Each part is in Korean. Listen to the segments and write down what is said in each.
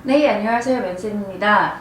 네, 안녕하세요. 면쌤입니다.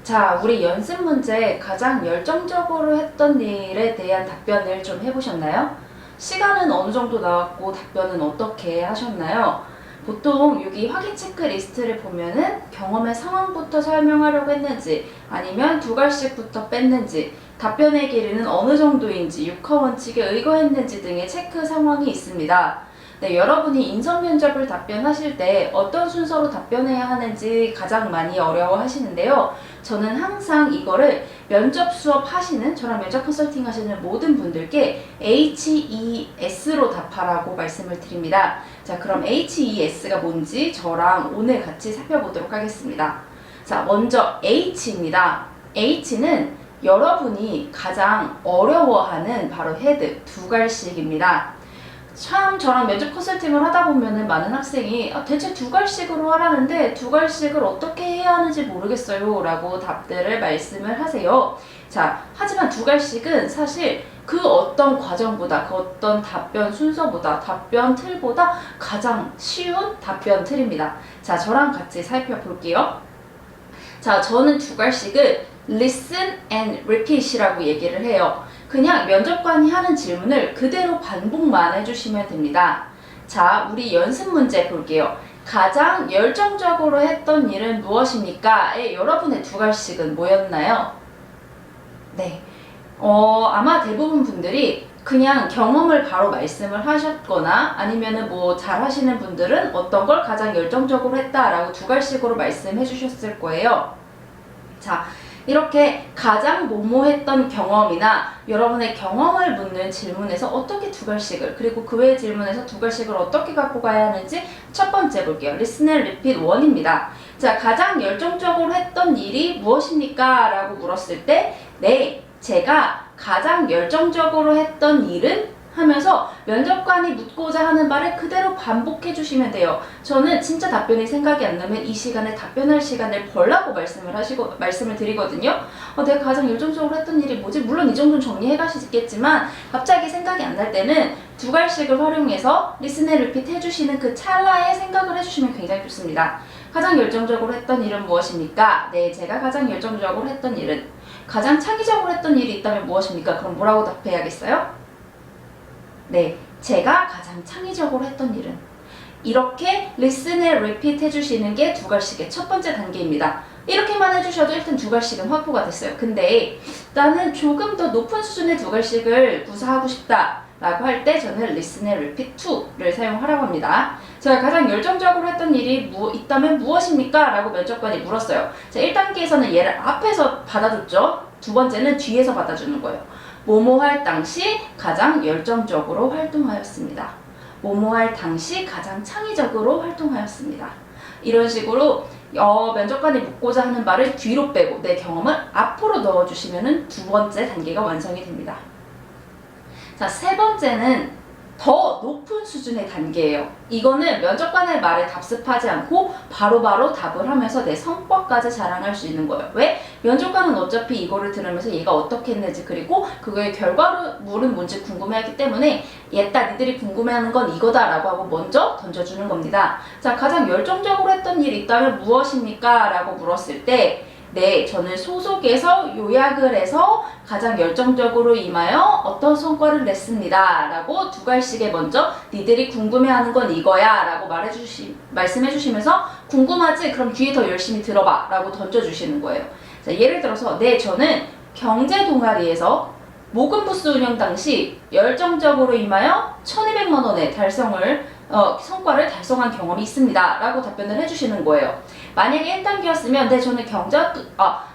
자, 우리 연습 문제 가장 열정적으로 했던 일에 대한 답변을 좀 해보셨나요? 시간은 어느 정도 나왔고 답변은 어떻게 하셨나요? 보통 여기 확인 체크리스트를 보면은 경험의 상황부터 설명하려고 했는지 아니면 두 갈씩부터 뺐는지 답변의 길이는 어느 정도인지 육하 원칙에 의거했는지 등의 체크 상황이 있습니다. 네, 여러분이 인성 면접을 답변하실 때 어떤 순서로 답변해야 하는지 가장 많이 어려워하시는데요. 저는 항상 이거를 면접 수업 하시는, 저랑 면접 컨설팅 하시는 모든 분들께 HES로 답하라고 말씀을 드립니다. 자, 그럼 HES가 뭔지 저랑 오늘 같이 살펴보도록 하겠습니다. 자, 먼저 H입니다. H는 여러분이 가장 어려워하는 바로 헤드, 두 갈씩입니다. 참 저랑 면접 컨설팅을 하다 보면은 많은 학생이 대체 두 갈씩으로 하라는데 두 갈씩을 어떻게 해야 하는지 모르겠어요 라고 답들을 말씀을 하세요. 자, 하지만 두 갈씩은 사실 그 어떤 과정보다, 그 어떤 답변 순서보다, 답변 틀보다 가장 쉬운 답변 틀입니다. 자, 저랑 같이 살펴볼게요. 자, 저는 두 갈씩을 listen and repeat이라고 얘기를 해요. 그냥 면접관이 하는 질문을 그대로 반복만 해주시면 됩니다. 자, 우리 연습 문제 볼게요. 가장 열정적으로 했던 일은 무엇입니까? 여러분의 두 갈씩은 뭐였나요? 네. 아마 대부분 분들이 그냥 경험을 바로 말씀을 하셨거나 아니면은 뭐 잘 하시는 분들은 어떤 걸 가장 열정적으로 했다라고 두 갈씩으로 말씀해 주셨을 거예요. 자, 이렇게 가장 뭐뭐했던 경험이나 여러분의 경험을 묻는 질문에서 어떻게 두 갈씩을, 그리고 그 외의 질문에서 두 갈씩을 어떻게 갖고 가야 하는지 첫 번째 볼게요. Listen and Repeat 1입니다. 자, 가장 열정적으로 했던 일이 무엇입니까? 라고 물었을 때 네, 제가 가장 열정적으로 했던 일은 하면서 면접관이 묻고자 하는 말을 그대로 반복해 주시면 돼요. 저는 진짜 답변이 생각이 안 나면 이 시간에 답변할 시간을 벌라고 말씀을 드리거든요. 내가 가장 열정적으로 했던 일이 뭐지? 물론 이 정도는 정리해 가시겠지만 갑자기 생각이 안 날 때는 두 갈씩을 활용해서 리슨 앤 리핏 해주시는 그 찰나에 생각을 해주시면 굉장히 좋습니다. 가장 열정적으로 했던 일은 무엇입니까? 네, 제가 가장 열정적으로 했던 일은, 가장 창의적으로 했던 일이 있다면 무엇입니까? 그럼 뭐라고 답해야겠어요? 네, 제가 가장 창의적으로 했던 일은, 이렇게 listen and repeat 해주시는 게 두 갈씩의 첫 번째 단계입니다. 이렇게만 해주셔도 일단 두 갈씩은 확보가 됐어요. 근데 나는 조금 더 높은 수준의 두 갈씩을 구사하고 싶다 라고 할 때 저는 listen and repeat 2를 사용하라고 합니다. 제가 가장 열정적으로 했던 일이 있다면 무엇입니까? 라고 면접관이 물었어요. 자, 1단계에서는 얘를 앞에서 받아줬죠. 두 번째는 뒤에서 받아주는 거예요. 뭐뭐 할 당시 가장 열정적으로 활동하였습니다. 뭐뭐 할 당시 가장 창의적으로 활동하였습니다. 이런 식으로 면접관이 묻고자 하는 말을 뒤로 빼고 내 경험을 앞으로 넣어주시면 두 번째 단계가 완성이 됩니다. 자, 세 번째는 더 높은 수준의 단계예요. 이거는 면접관의 말에 답습하지 않고 바로바로 답을 하면서 내 성과까지 자랑할 수 있는 거예요. 왜? 면접관은 어차피 이거를 들으면서 얘가 어떻게 했는지, 그리고 그거의 결과물은 뭔지 궁금해하기 때문에 얘다 니들이 궁금해하는 건 이거다 라고 하고 먼저 던져주는 겁니다. 자, 가장 열정적으로 했던 일이 있다면 무엇입니까? 라고 물었을 때 네, 저는 소속에서 요약을 해서 가장 열정적으로 임하여 어떤 성과를 냈습니다 라고 두 갈씩에 먼저 니들이 궁금해하는 건 이거야 라고 말씀해 주시면서 궁금하지? 그럼 뒤에 더 열심히 들어봐 라고 던져주시는 거예요. 자, 예를 들어서 네, 저는 경제 동아리에서 모금 부스 운영 당시 열정적으로 임하여 1,200만 원의 성과를 달성한 경험이 있습니다 라고 답변을 해주시는 거예요. 만약에 1단계였으면 네,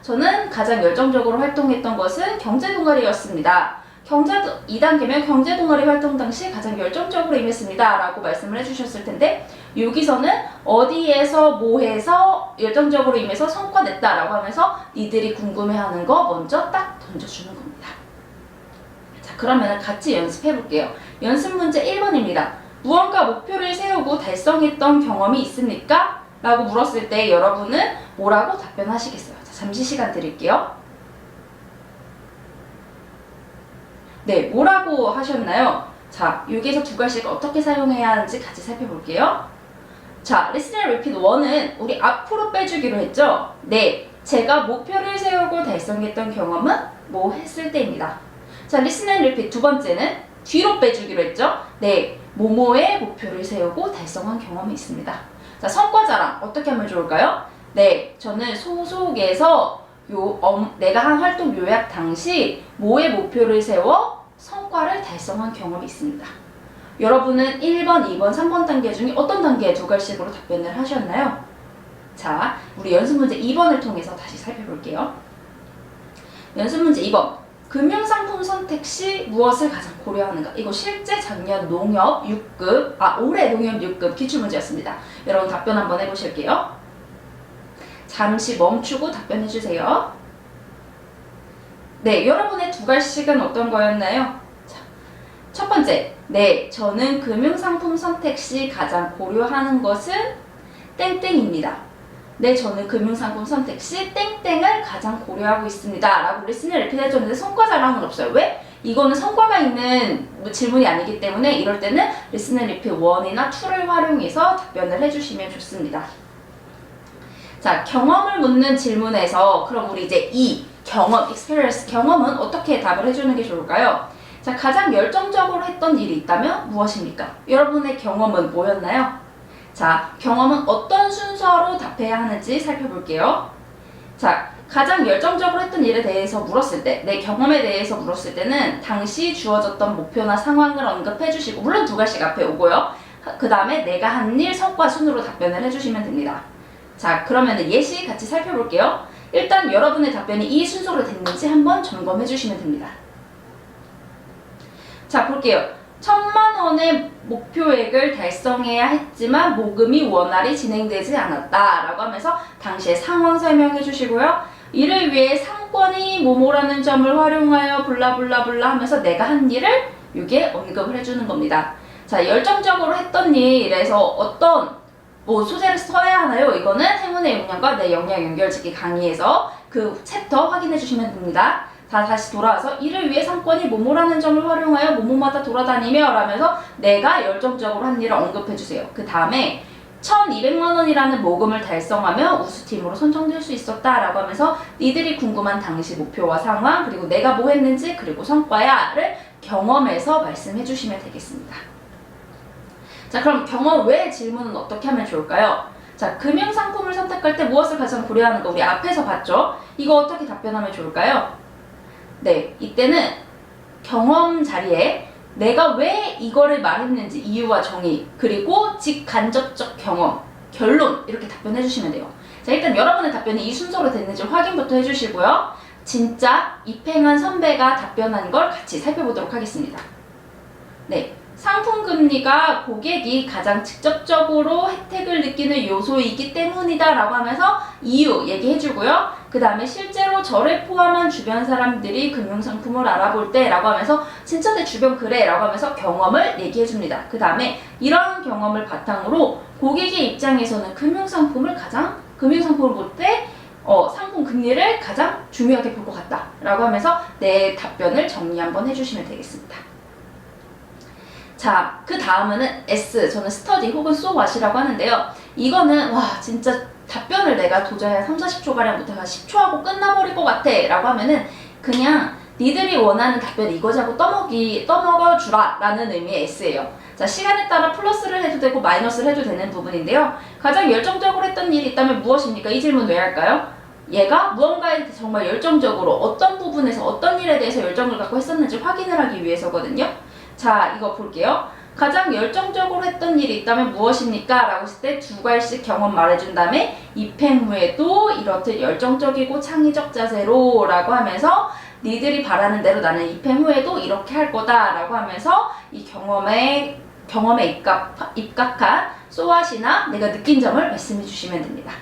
저는 가장 열정적으로 활동했던 것은 경제 동아리였습니다. 2단계면 경제 동아리 활동 당시 가장 열정적으로 임했습니다 라고 말씀을 해주셨을 텐데, 여기서는 어디에서 뭐해서 열정적으로 임해서 성과 냈다 라고 하면서 니들이 궁금해하는 거 먼저 딱 던져주는 겁니다. 자, 그러면 같이 연습해 볼게요. 연습 문제 1번입니다. 무언가 목표를 세우고 달성했던 경험이 있습니까? 라고 물었을 때 여러분은 뭐라고 답변하시겠어요? 자, 잠시 시간 드릴게요. 네, 뭐라고 하셨나요? 자, 여기에서 두 갈씩 어떻게 사용해야 하는지 같이 살펴볼게요. 자, Listen and Repeat 1은 우리 앞으로 빼주기로 했죠? 네, 제가 목표를 세우고 달성했던 경험은 뭐 했을 때입니다. 자, Listen and Repeat 두 번째는 뒤로 빼주기로 했죠? 네, 뭐뭐의 목표를 세우고 달성한 경험이 있습니다. 자, 성과 자랑 어떻게 하면 좋을까요? 네, 저는 소속에서 내가 한 활동 요약 당시 뭐의 목표를 세워 성과를 달성한 경험이 있습니다. 여러분은 1번, 2번, 3번 단계 중에 어떤 단계에 두 갈씩으로 답변을 하셨나요? 자, 우리 연습문제 2번을 통해서 다시 살펴볼게요. 연습문제 2번. 금융상품 선택 시 무엇을 가장 고려하는가? 이거 실제 작년 농협 6급, 올해 농협 6급 기출문제였습니다. 여러분 답변 한번 해보실게요. 잠시 멈추고 답변해주세요. 네, 여러분의 두 갈씩은 어떤 거였나요? 자, 첫 번째, 네, 저는 금융상품 선택 시 가장 고려하는 것은 땡땡입니다. 네, 저는 금융상품 선택 시 땡땡을 가장 고려하고 있습니다. 라고 리슨을 이렇게 해줬는데 성과 자랑은 없어요. 왜? 이거는 성과가 있는 질문이 아니기 때문에 이럴 때는 리슨 앤 리핏 1이나 2를 활용해서 답변을 해주시면 좋습니다. 자, 경험을 묻는 질문에서 그럼 우리 이제 이 경험, experience, 경험은 어떻게 답을 해주는 게 좋을까요? 자, 가장 열정적으로 했던 일이 있다면 무엇입니까? 여러분의 경험은 뭐였나요? 자, 경험은 어떤 순서로 답해야 하는지 살펴볼게요. 자, 가장 열정적으로 했던 일에 대해서 물었을 때, 내 경험에 대해서 물었을 때는 당시 주어졌던 목표나 상황을 언급해 주시고, 물론 두 가지씩 앞에 오고요. 그 다음에 내가 한 일 성과 순으로 답변을 해주시면 됩니다. 자, 그러면 예시 같이 살펴볼게요. 일단 여러분의 답변이 이 순서로 됐는지 한번 점검해 주시면 됩니다. 자, 볼게요. 1,000만 원의 목표액을 달성해야 했지만 모금이 원활히 진행되지 않았다 라고 하면서 당시의 상황 설명해 주시고요. 이를 위해 상권이 뭐뭐라는 점을 활용하여 블라블라블라 하면서 내가 한 일을 이게 언급을 해주는 겁니다. 자, 열정적으로 했던 일에서 어떤 소재를 써야 하나요? 이거는 행운의 역량과 내 역량 연결짓기 강의에서 그 챕터 확인해 주시면 됩니다. 자, 다시 돌아와서 이를 위해 상권이 뭐뭐라는 점을 활용하여 뭐뭐마다 돌아다니며 라면서 내가 열정적으로 한 일을 언급해 주세요. 그 다음에 1,200만 원이라는 모금을 달성하며 우수팀으로 선정될 수 있었다 라고 하면서 니들이 궁금한 당시 목표와 상황 그리고 내가 뭐 했는지 그리고 성과야를 경험해서 말씀해 주시면 되겠습니다. 자, 그럼 경험 외 질문은 어떻게 하면 좋을까요? 자, 금융상품을 선택할 때 무엇을 가장 고려하는가 우리 앞에서 봤죠? 이거 어떻게 답변하면 좋을까요? 네, 이때는 경험 자리에 내가 왜 이거를 말했는지 이유와 정의 그리고 직간접적 경험, 결론 이렇게 답변해 주시면 돼요. 자, 일단 여러분의 답변이 이 순서로 됐는지 확인부터 해주시고요. 진짜 입행한 선배가 답변한 걸 같이 살펴보도록 하겠습니다. 네, 상품금리가 고객이 가장 직접적으로 혜택을 느끼는 요소이기 때문이다 라고 하면서 이유 얘기해주고요. 그 다음에 실제로 저를 포함한 주변 사람들이 금융상품을 알아볼 때 라고 하면서 진짜 내 주변 그래 라고 하면서 경험을 얘기해줍니다. 그 다음에 이런 경험을 바탕으로 고객의 입장에서는 금융상품을 볼 때 상품 금리를 가장 중요하게 볼 것 같다 라고 하면서 내 답변을 정리 한번 해주시면 되겠습니다. 자, 그 다음은 S, 저는 스터디 혹은 so what이라고 하는데요. 이거는 와 진짜 답변을 내가 도저히 한 30-40초가량 못해가 10초 하고 끝나버릴 것 같아 라고 하면은 그냥 니들이 원하는 답변 이거지 하고 떠먹어주라 라는 의미의 S예요. 자, 시간에 따라 플러스를 해도 되고 마이너스를 해도 되는 부분인데요. 가장 열정적으로 했던 일이 있다면 무엇입니까? 이 질문 왜 할까요? 얘가 무언가에 정말 열정적으로 어떤 부분에서 어떤 일에 대해서 열정을 갖고 했었는지 확인을 하기 위해서거든요. 자, 이거 볼게요. 가장 열정적으로 했던 일이 있다면 무엇입니까? 라고 했을 때 두 갈씩 경험 말해준 다음에 입행 후에도 이렇듯 열정적이고 창의적 자세로 라고 하면서 니들이 바라는 대로 나는 입행 후에도 이렇게 할 거다 라고 하면서 이 경험에 입각한 소아시나 내가 느낀 점을 말씀해 주시면 됩니다.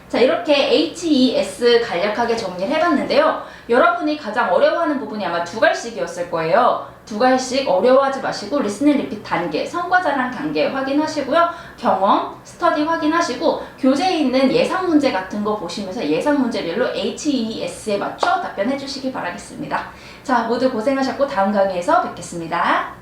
자, 이렇게 HES 간략하게 정리를 해봤는데요. 여러분이 가장 어려워하는 부분이 아마 두 갈씩이었을 거예요. 두 갈씩 어려워하지 마시고 리슨 앤 리핏 단계, 성과 자랑 단계 확인하시고요. 경험, 스터디 확인하시고 교재에 있는 예상 문제 같은 거 보시면서 예상 문제별로 HES에 맞춰 답변해 주시기 바라겠습니다. 자, 모두 고생하셨고 다음 강의에서 뵙겠습니다.